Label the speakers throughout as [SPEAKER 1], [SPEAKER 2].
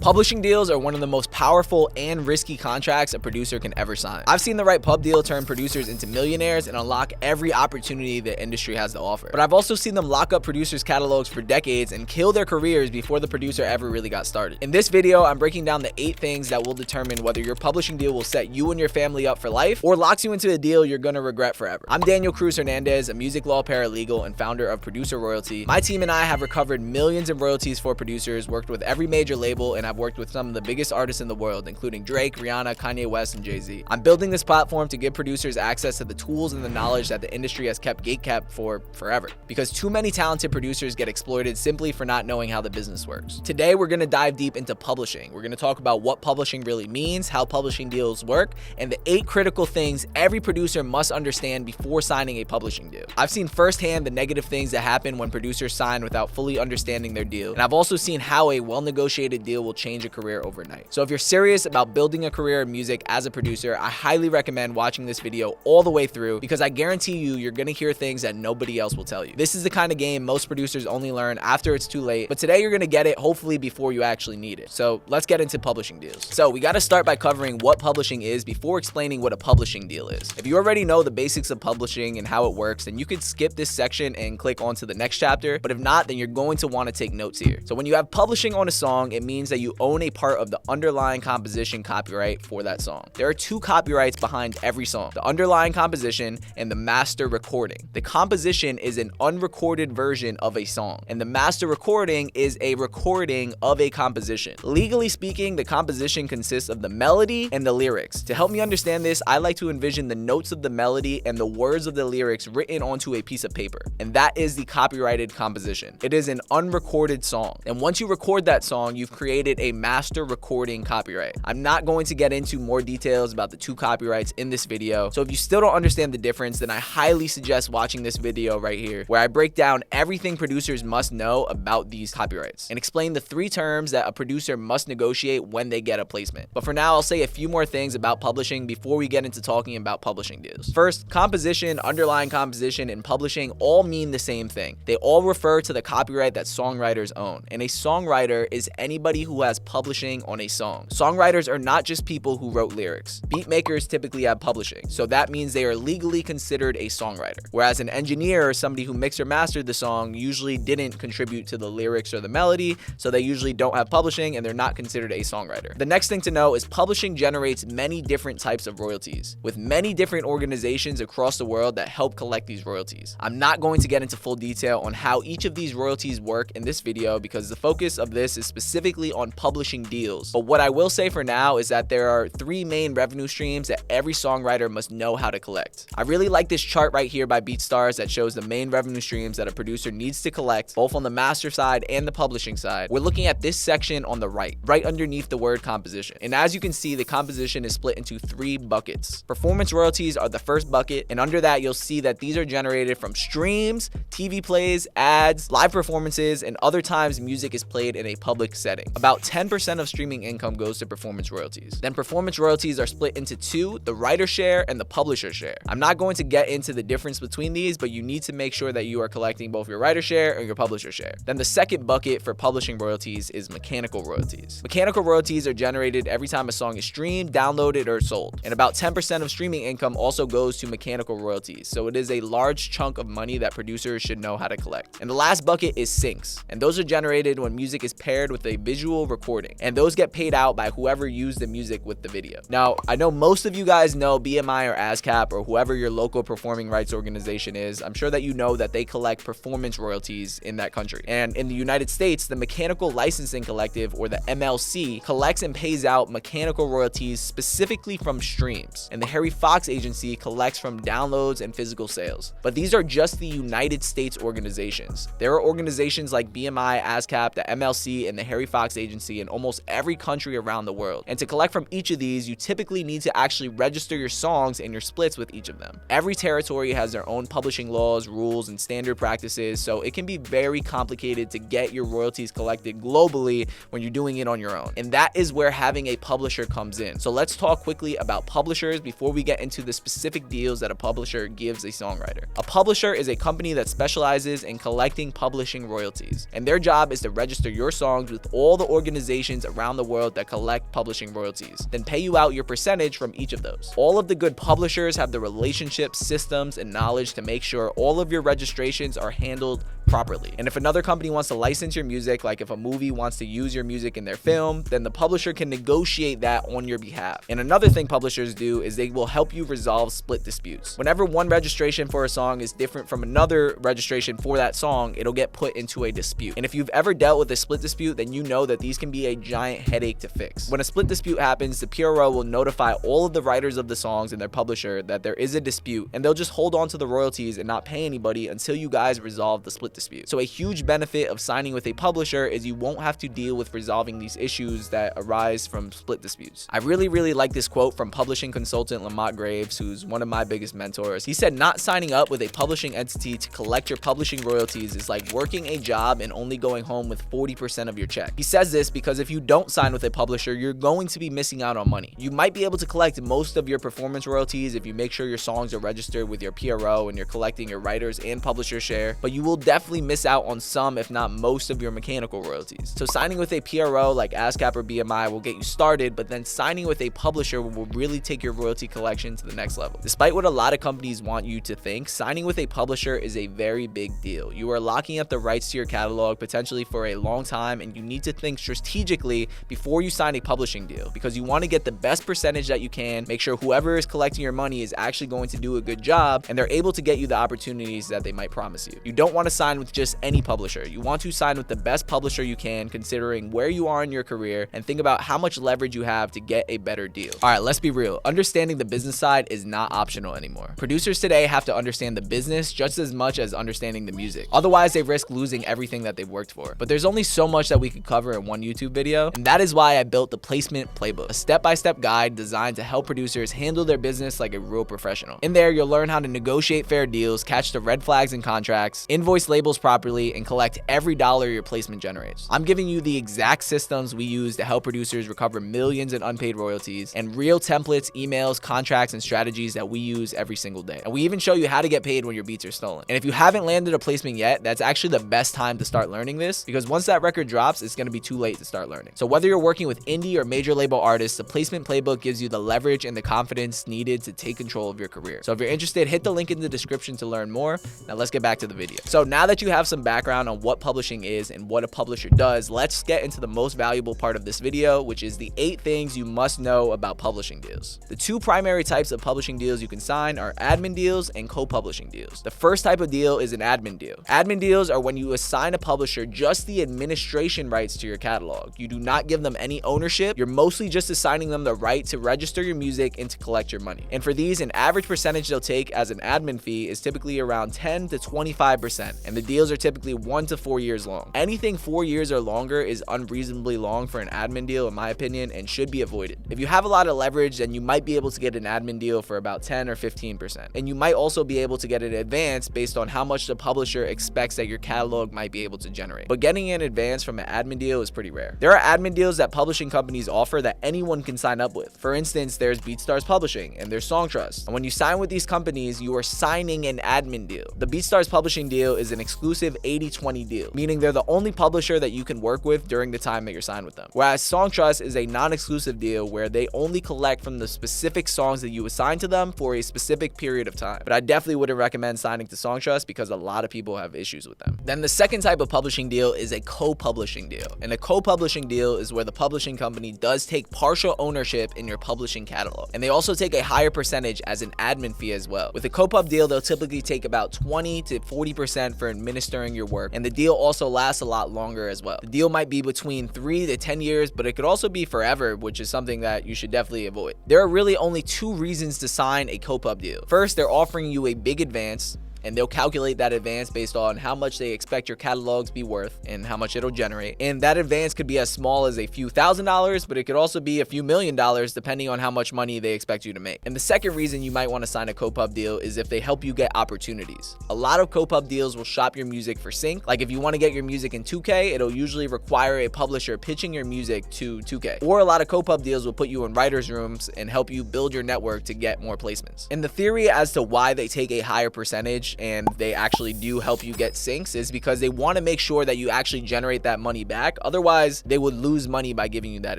[SPEAKER 1] Publishing deals are one of the most powerful and risky contracts a producer can ever sign. I've seen the right pub deal turn producers into millionaires and unlock every opportunity the industry has to offer. But I've also seen them lock up producers' catalogs for decades and kill their careers before the producer ever really got started. In this video, I'm breaking down the 8 things that will determine whether your publishing deal will set you and your family up for life or locks you into a deal you're gonna regret forever. I'm Daniel Cruz Hernandez, a music law paralegal and founder of Producer Royalty. My team and I have recovered millions in royalties for producers, worked with every major label, and I've worked with some of the biggest artists in the world, including Drake, Rihanna, Kanye West, and Jay-Z. I'm building this platform to give producers access to the tools and the knowledge that the industry has kept gatekept for forever, because too many talented producers get exploited simply for not knowing how the business works. Today, we're gonna dive deep into publishing. We're gonna talk about what publishing really means, how publishing deals work, and the 8 critical things every producer must understand before signing a publishing deal. I've seen firsthand the negative things that happen when producers sign without fully understanding their deal, and I've also seen how a well-negotiated deal will change a career overnight. So if you're serious about building a career in music as a producer, I highly recommend watching this video all the way through, because I guarantee you're gonna hear things that nobody else will tell you. This is the kind of game most producers only learn after it's too late, but today you're gonna get it hopefully before you actually need it. So let's get into publishing deals. So we gotta start by covering what publishing is before explaining what a publishing deal is. If you already know the basics of publishing and how it works, then you could skip this section and click on to the next chapter, but if not, then you're going to want to take notes here. So when you have publishing on a song, it means that you own a part of the underlying composition copyright for that song. There are 2 copyrights behind every song: the underlying composition and the master recording. The composition is an unrecorded version of a song, and the master recording is a recording of a composition. Legally speaking, the composition consists of the melody and the lyrics. To help me understand this, I like to envision the notes of the melody and the words of the lyrics written onto a piece of paper, and that is the copyrighted composition. It is an unrecorded song, and once you record that song, you've created a master recording copyright. I'm not going to get into more details about the 2 copyrights in this video, so if you still don't understand the difference, then I highly suggest watching this video right here, where I break down everything producers must know about these copyrights and explain the 3 terms that a producer must negotiate when they get a placement. But for now, I'll say a few more things about publishing before we get into talking about publishing deals. First, composition, underlying composition, and publishing all mean the same thing. They all refer to the copyright that songwriters own, and a songwriter is anybody who has publishing on a song. Songwriters are not just people who wrote lyrics. Beat makers typically have publishing, so that means they are legally considered a songwriter, whereas an engineer or somebody who mixed or mastered the song usually didn't contribute to the lyrics or the melody, so they usually don't have publishing and they're not considered a songwriter. The next thing to know is publishing generates many different types of royalties, with many different organizations across the world that help collect these royalties. I'm not going to get into full detail on how each of these royalties work in this video, because the focus of this is specifically on publishing deals. But what I will say for now is that there are 3 main revenue streams that every songwriter must know how to collect. I really like this chart right here by BeatStars that shows the main revenue streams that a producer needs to collect, both on the master side and the publishing side. We're looking at this section on the right underneath the word composition. And as you can see, the composition is split into 3 buckets. Performance royalties are the first bucket, and under that you'll see that these are generated from streams, TV plays, ads, live performances, and other times music is played in a public setting. About 10% of streaming income goes to performance royalties. Then performance royalties are split into 2, the writer share and the publisher share. I'm not going to get into the difference between these, but you need to make sure that you are collecting both your writer share and your publisher share. Then the second bucket for publishing royalties is mechanical royalties. Mechanical royalties are generated every time a song is streamed, downloaded, or sold. And about 10% of streaming income also goes to mechanical royalties. So it is a large chunk of money that producers should know how to collect. And the last bucket is syncs. And those are generated when music is paired with a visual recording. And those get paid out by whoever used the music with the video. Now, I know most of you guys know BMI or ASCAP or whoever your local performing rights organization is. I'm sure that you know that they collect performance royalties in that country. And in the United States, the Mechanical Licensing Collective, or the MLC, collects and pays out mechanical royalties specifically from streams. And the Harry Fox Agency collects from downloads and physical sales. But these are just the United States organizations. There are organizations like BMI, ASCAP, the MLC, and the Harry Fox Agency in almost every country around the world. And to collect from each of these, you typically need to actually register your songs and your splits with each of them. Every territory has their own publishing laws, rules, and standard practices, so it can be very complicated to get your royalties collected globally when you're doing it on your own. And that is where having a publisher comes in. So let's talk quickly about publishers before we get into the specific deals that a publisher gives a songwriter. A publisher is a company that specializes in collecting publishing royalties, and their job is to register your songs with all the organizations organizations around the world that collect publishing royalties, then pay you out your percentage from each of those. All of the good publishers have the relationships, systems, and knowledge to make sure all of your registrations are handled properly. And if another company wants to license your music, like if a movie wants to use your music in their film, then the publisher can negotiate that on your behalf. And another thing publishers do is they will help you resolve split disputes. Whenever one registration for a song is different from another registration for that song, it'll get put into a dispute. And if you've ever dealt with a split dispute, then you know that these can be a giant headache to fix. When a split dispute happens, the PRO will notify all of the writers of the songs and their publisher that there is a dispute, and they'll just hold on to the royalties and not pay anybody until you guys resolve the split dispute. So a huge benefit of signing with a publisher is you won't have to deal with resolving these issues that arise from split disputes. I really like this quote from publishing consultant Lamont Graves, who's one of my biggest mentors. He said, "Not signing up with a publishing entity to collect your publishing royalties is like working a job and only going home with 40% of your check." He says this because if you don't sign with a publisher, you're going to be missing out on money. You might be able to collect most of your performance royalties if you make sure your songs are registered with your PRO and you're collecting your writers and publisher share, but you will definitely miss out on some, if not most, of your mechanical royalties. So signing with a PRO like ASCAP or BMI will get you started, but then signing with a publisher will really take your royalty collection to the next level. Despite what a lot of companies want you to think, signing with a publisher is a very big deal. You are locking up the rights to your catalog potentially for a long time, and you need to think strategically before you sign a publishing deal, because you want to get the best percentage that you can, make sure whoever is collecting your money is actually going to do a good job, and they're able to get you the opportunities that they might promise you. You don't want to sign with just any publisher. You want to sign with the best publisher you can, considering where you are in your career, and think about how much leverage you have to get a better deal. All right, let's be real. Understanding the business side is not optional anymore. Producers today have to understand the business just as much as understanding the music. Otherwise, they risk losing everything that they've worked for. But there's only so much that we could cover in one YouTube video, and that is why I built the Placement Playbook, a step-by-step guide designed to help producers handle their business like a real professional. In there, you'll learn how to negotiate fair deals, catch the red flags in contracts, invoice labels properly, and collect every dollar your placement generates. I'm giving you the exact systems we use to help producers recover millions in unpaid royalties, and real templates, emails, contracts, and strategies that we use every single day. And we even show you how to get paid when your beats are stolen. And if you haven't landed a placement yet, that's actually the best time to start learning this, because once that record drops, it's going to be too late to start learning. So whether you're working with indie or major label artists, the Placement Playbook gives you the leverage and the confidence needed to take control of your career. So if you're interested, hit the link in the description to learn more. Now let's get back to the video. So now that you have some background on what publishing is and what a publisher does, let's get into the most valuable part of this video, which is the 8 things you must know about publishing deals. The 2 primary types of publishing deals you can sign are admin deals and co-publishing deals. The first type of deal is an admin deal. Admin deals are when you assign a publisher just the administration rights to your catalog. You do not give them any ownership. You're mostly just assigning them the right to register your music and to collect your money. And for these, an average percentage they'll take as an admin fee is typically around 10 to 25%, and the deals are typically 1 to 4 years long. Anything 4 years or longer is unreasonably long for an admin deal, in my opinion, and should be avoided. If you have a lot of leverage, then you might be able to get an admin deal for about 10 or 15%. And you might also be able to get an advance based on how much the publisher expects that your catalog might be able to generate. But getting an advance from an admin deal is pretty rare. There are admin deals that publishing companies offer that anyone can sign up with. For instance, there's BeatStars Publishing and there's Songtrust. And when you sign with these companies, you are signing an admin deal. The BeatStars Publishing deal is an exclusive 80-20 deal, meaning they're the only publisher that you can work with during the time that you're signed with them. Whereas Songtrust is a non-exclusive deal where they only collect from the specific songs that you assign to them for a specific period of time. But I definitely wouldn't recommend signing to Songtrust because a lot of people have issues with them. Then the second type of publishing deal is a co-publishing deal. And a co-publishing deal is where the publishing company does take partial ownership in your publishing catalog. And they also take a higher percentage as an admin fee as well. With a co-pub deal, they'll typically take about 20 to 40% for administering your work, and the deal also lasts a lot longer as well. The deal might be between 3 to 10 years, but it could also be forever, which is something that you should definitely avoid. There are really only 2 reasons to sign a co-pub deal. First, they're offering you a big advance, and they'll calculate that advance based on how much they expect your catalog to be worth and how much it'll generate. And that advance could be as small as a few $1,000s, but it could also be a few $1 million depending on how much money they expect you to make. And the second reason you might want to sign a co-pub deal is if they help you get opportunities. A lot of co-pub deals will shop your music for sync. Like if you want to get your music in 2K, it'll usually require a publisher pitching your music to 2K. Or a lot of co-pub deals will put you in writers' rooms and help you build your network to get more placements. And the theory as to why they take a higher percentage percentage and they actually do help you get syncs is because they want to make sure that you actually generate that money back. Otherwise, they would lose money by giving you that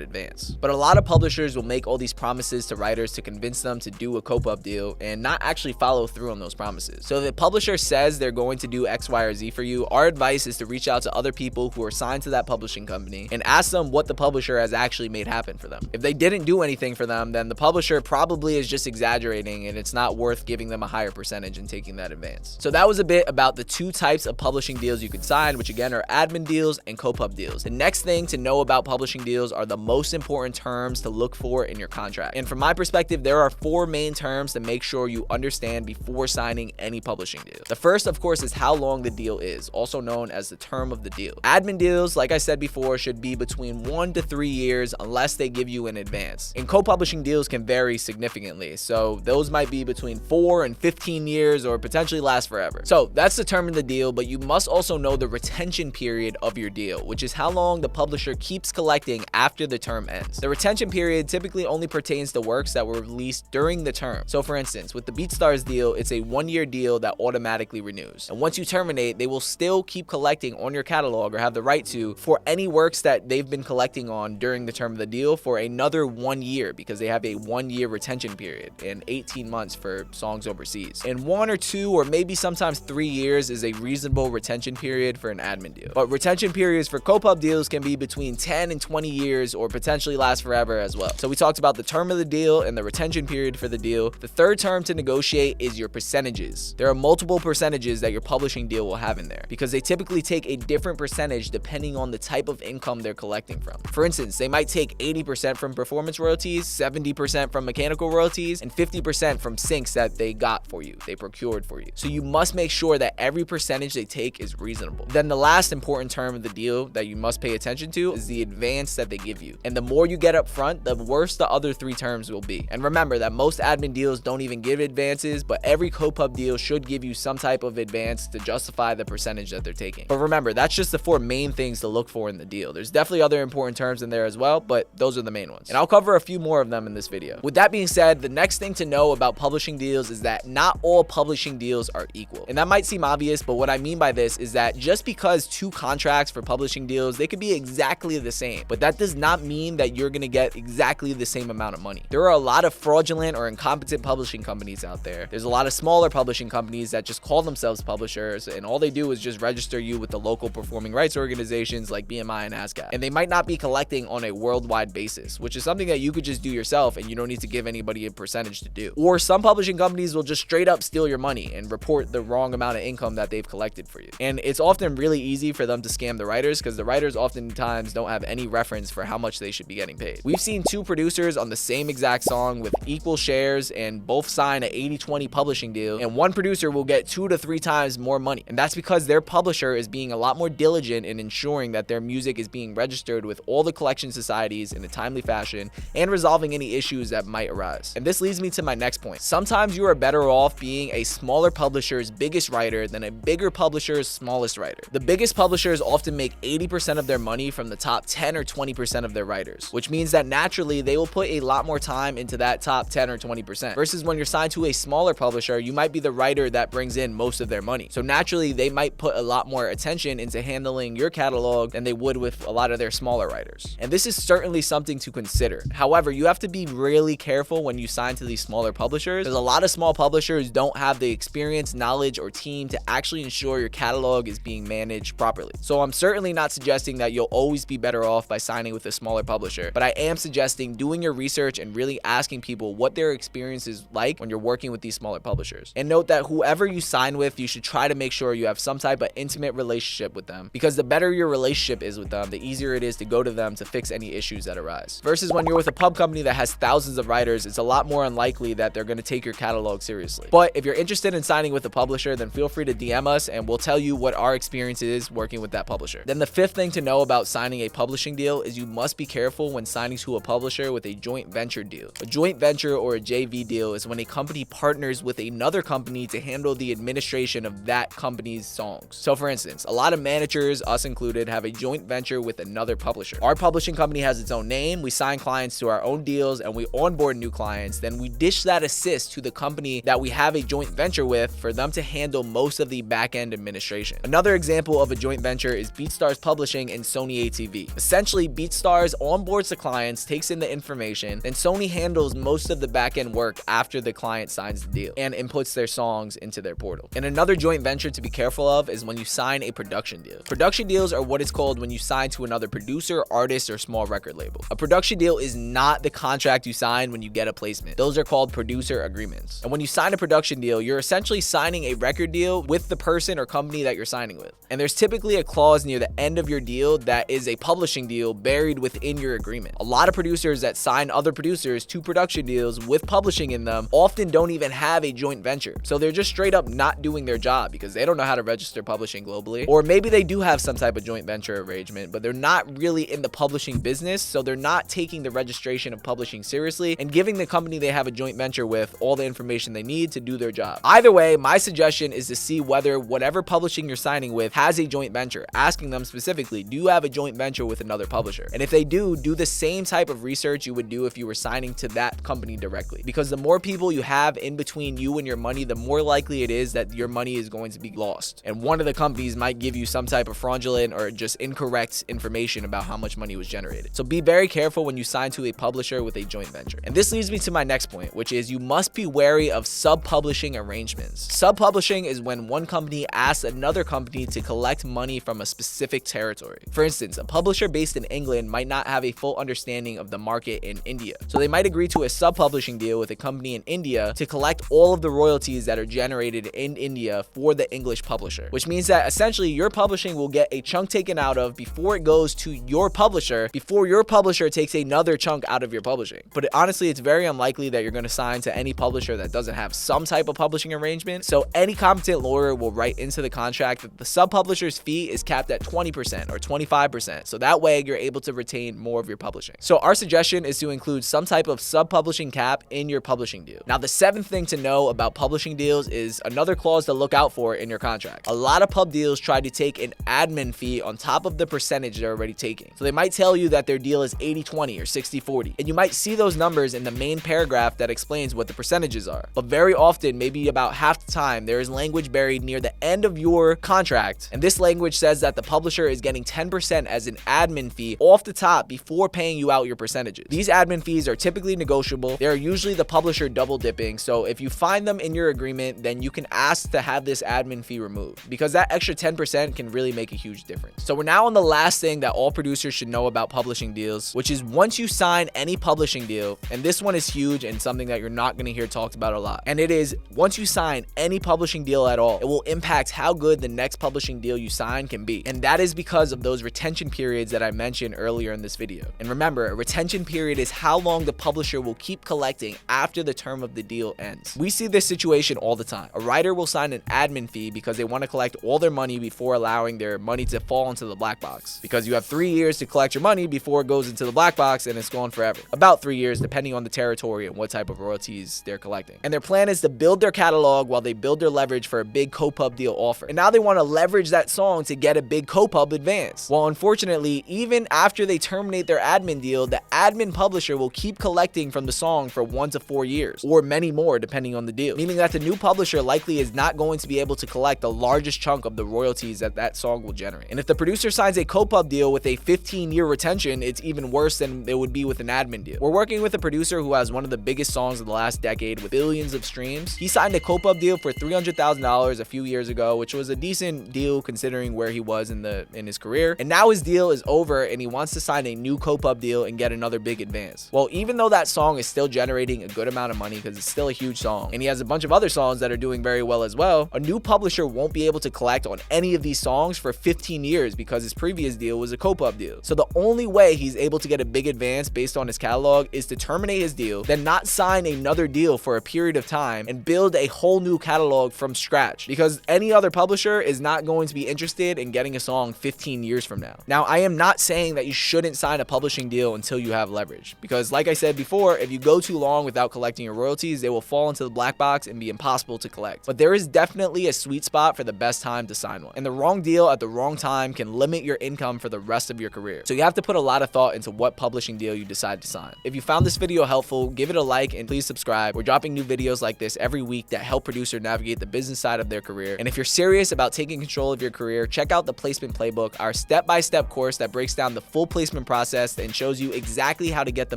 [SPEAKER 1] advance. But a lot of publishers will make all these promises to writers to convince them to do a co-pub deal and not actually follow through on those promises. So if the publisher says they're going to do X, Y, or Z for you, our advice is to reach out to other people who are signed to that publishing company and ask them what the publisher has actually made happen for them. If they didn't do anything for them, then the publisher probably is just exaggerating and it's not worth giving them a higher percentage and taking that advance. So that was a bit about the two types of publishing deals you could sign, which again are admin deals and co-pub deals. The next thing to know about publishing deals are the most important terms to look for in your contract. And from my perspective, there are 4 main terms to make sure you understand before signing any publishing deal. The first, of course, is how long the deal is, also known as the term of the deal. Admin deals, like I said before, should be between 1 to 3 years unless they give you an advance. And co-publishing deals can vary significantly, so those might be between 4 and 15 years or potentially last forever. So that's the term of the deal, but you must also know the retention period of your deal, which is how long the publisher keeps collecting after the term ends. The retention period typically only pertains to works that were released during the term. So for instance, with the BeatStars deal, it's a 1-year deal that automatically renews. And once you terminate, they will still keep collecting on your catalog or have the right to for any works that they've been collecting on during the term of the deal for another 1 year, because they have a 1-year retention period and 18 months for songs overseas. And 1 or 2 or maybe sometimes 3 years is a reasonable retention period for an admin deal. But retention periods for co-pub deals can be between 10 and 20 years or potentially last forever as well. So we talked about the term of the deal and the retention period for the deal. The third term to negotiate is your percentages. There are multiple percentages that your publishing deal will have in there because they typically take a different percentage depending on the type of income they're collecting from. For instance, they might take 80% from performance royalties, 70% from mechanical royalties, and 50% from syncs that they got for you, they procured for you. So you must make sure that every percentage they take is reasonable. Then the last important term of the deal that you must pay attention to is the advance that they give you. And the more you get up front, the worse the other 3 terms will be. And remember that most admin deals don't even give advances, but every co-pub deal should give you some type of advance to justify the percentage that they're taking. But remember, that's just the 4 main things to look for in the deal. There's definitely other important terms in there as well, but those are the main ones. And I'll cover a few more of them in this video. With that being said, the next thing to know about publishing deals is that not all publishing deals are equal. And that might seem obvious, but what I mean by this is that just because 2 contracts for publishing deals, they could be exactly the same, but that does not mean that you're gonna get exactly the same amount of money. There are a lot of fraudulent or incompetent publishing companies out there. There's a lot of smaller publishing companies that just call themselves publishers, and all they do is just register you with the local performing rights organizations like BMI and ASCAP. And they might not be collecting on a worldwide basis, which is something that you could just do yourself and you don't need to give anybody a percentage to do. Or some publishing companies will just straight up steal your money and report the wrong amount of income that they've collected for you. And it's often really easy for them to scam the writers because the writers oftentimes don't have any reference for how much they should be getting paid. We've seen 2 producers on the same exact song with equal shares and both sign an 80-20 publishing deal, and one producer will get 2 to 3 times more money. And that's because their publisher is being a lot more diligent in ensuring that their music is being registered with all the collection societies in a timely fashion and resolving any issues that might arise. And this leads me to my next point. Sometimes you are better off being a smaller publisher's biggest writer than a bigger publisher's smallest writer. The biggest publishers often make 80% of their money from the top 10 or 20% of their writers, which means that naturally they will put a lot more time into that top 10 or 20%. Versus when you're signed to a smaller publisher, you might be the writer that brings in most of their money. So naturally, they might put a lot more attention into handling your catalog than they would with a lot of their smaller writers. And this is certainly something to consider. However, you have to be really careful when you sign to these smaller publishers, because a lot of small publishers don't have the experience, knowledge, or team to actually ensure your catalog is being managed properly. So I'm certainly not suggesting that you'll always be better off by signing with a smaller publisher, but I am suggesting doing your research and really asking people what their experience is like when you're working with these smaller publishers. And note that whoever you sign with, you should try to make sure you have some type of intimate relationship with them, because the better your relationship is with them, the easier it is to go to them to fix any issues that arise. Versus when you're with a pub company that has thousands of writers, it's a lot more unlikely that they're going to take your catalog seriously. But if you're interested in signing with a publisher, then feel free to DM us and we'll tell you what our experience is working with that publisher. Then the 5th thing to know about signing a publishing deal is you must be careful when signing to a publisher with a joint venture deal. A joint venture or a JV deal is when a company partners with another company to handle the administration of that company's songs. So for instance, a lot of managers, us included, have a joint venture with another publisher. Our publishing company has its own name, we sign clients to our own deals, and we onboard new clients. Then we dish that assist to the company that we have a joint venture with for them to handle most of the back-end administration. Another example of a joint venture is BeatStars Publishing and Sony ATV. Essentially, BeatStars onboards the clients, takes in the information, and Sony handles most of the back-end work after the client signs the deal and inputs their songs into their portal. And another joint venture to be careful of is when you sign a production deal. Production deals are what it's called when you sign to another producer, artist, or small record label. A production deal is not the contract you sign when you get a placement. Those are called producer agreements. And when you sign a production deal, you're essentially signing a record deal with the person or company that you're signing with. And there's typically a clause near the end of your deal that is a publishing deal buried within your agreement. A lot of producers that sign other producers to production deals with publishing in them often don't even have a joint venture. So they're just straight up not doing their job because they don't know how to register publishing globally. Or maybe they do have some type of joint venture arrangement, but they're not really in the publishing business, so they're not taking the registration of publishing seriously and giving the company they have a joint venture with all the information they need to do their job. Either way, my suggestion is to see whether whatever publishing you're signing with has a joint venture, asking them specifically, do you have a joint venture with another publisher? And if they do the same type of research you would do if you were signing to that company directly. Because the more people you have in between you and your money, the more likely it is that your money is going to be lost. And one of the companies might give you some type of fraudulent or just incorrect information about how much money was generated. So be very careful when you sign to a publisher with a joint venture. And this leads me to my next point, which is you must be wary of sub-publishing arrangements. Sub-publishing is when one company asks another company to collect money from a specific territory. For instance, a publisher based in England might not have a full understanding of the market in India. So they might agree to a sub-publishing deal with a company in India to collect all of the royalties that are generated in India for the English publisher, which means that essentially your publishing will get a chunk taken out of before it goes to your publisher, before your publisher takes another chunk out of your publishing. But honestly, it's very unlikely that you're going to sign to any publisher that doesn't have some type of publishing arrangement. So any competent lawyer will write into the contract that the sub-publisher's fee is capped at 20% or 25%. So that way you're able to retain more of your publishing. So our suggestion is to include some type of sub-publishing cap in your publishing deal. Now, the seventh thing to know about publishing deals is another clause to look out for in your contract. A lot of pub deals try to take an admin fee on top of the percentage they're already taking. So they might tell you that their deal is 80-20 or 60-40. And you might see those numbers in the main paragraph that explains what the percentages are. But very often, maybe about half the time, there is language buried near the end of your contract. And this language says that the publisher is getting 10% as an admin fee off the top before paying you out your percentages. These admin fees are typically negotiable. They are usually the publisher double dipping. So if you find them in your agreement, then you can ask to have this admin fee removed because that extra 10% can really make a huge difference. So we're now on the last thing that all producers should know about publishing deals, which is once you sign any publishing deal, and this one is huge and something that you're not going to hear talked about a lot, and it is once you sign any publishing deal at all, it will impact how good the next publishing deal you sign can be. And that is because of those retention periods that I mentioned earlier in this video. And remember, a retention period is how long the publisher will keep collecting after the term of the deal ends. We see this situation all the time. A writer will sign an admin fee because they want to collect all their money before allowing their money to fall into the black box. Because you have 3 years to collect your money before it goes into the black box and it's gone forever. About 3 years, depending on the territory and what type of royalties they're collecting. And their plan is to build their catalog while they build their leverage for a big co-pub deal offer. And now they want to leverage that song to get a big co-pub advance. Well, unfortunately, even after they terminate their admin deal, the admin publisher will keep collecting from the song for 1 to 4 years, or many more depending on the deal. Meaning that the new publisher likely is not going to be able to collect the largest chunk of the royalties that that song will generate. And if the producer signs a co-pub deal with a 15-year retention, it's even worse than it would be with an admin deal. We're working with a producer who has one of the biggest songs of the last decade with billions of streams. He signed a co-pub deal for $300,000 a few years ago, which was a decent deal considering where he was in his career. And now his deal is over and he wants to sign a new co-pub deal and get another big advance. Well, even though that song is still generating a good amount of money because it's still a huge song, and he has a bunch of other songs that are doing very well as well, a new publisher won't be able to collect on any of these songs for 15 years because his previous deal was a co-pub deal. So the only way he's able to get a big advance based on his catalog is to terminate his deal, then not sign another deal for a period of time and build a whole new catalog from scratch, because any other publisher is not going to be interested in getting a song 15 years from now. Now, I am not saying that you shouldn't sign a publishing deal until you have leverage, because like I said before, if you go too long without collecting your royalties, they will fall into the black box and be impossible to collect. But there is definitely a sweet spot for the best time to sign one, and the wrong deal at the wrong time can limit your income for the rest of your career. So you have to put a lot of thought into what publishing deal you decide to sign. If you found this video helpful, give it a like and please subscribe. We're dropping new videos like this every week that help producers producer navigate the business side of their career. And if you're serious about taking control of your career, check out the Placement Playbook, our step-by-step course that breaks down the full placement process and shows you exactly how to get the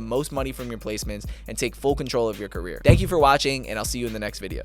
[SPEAKER 1] most money from your placements and take full control of your career. Thank you for watching, and I'll see you in the next video.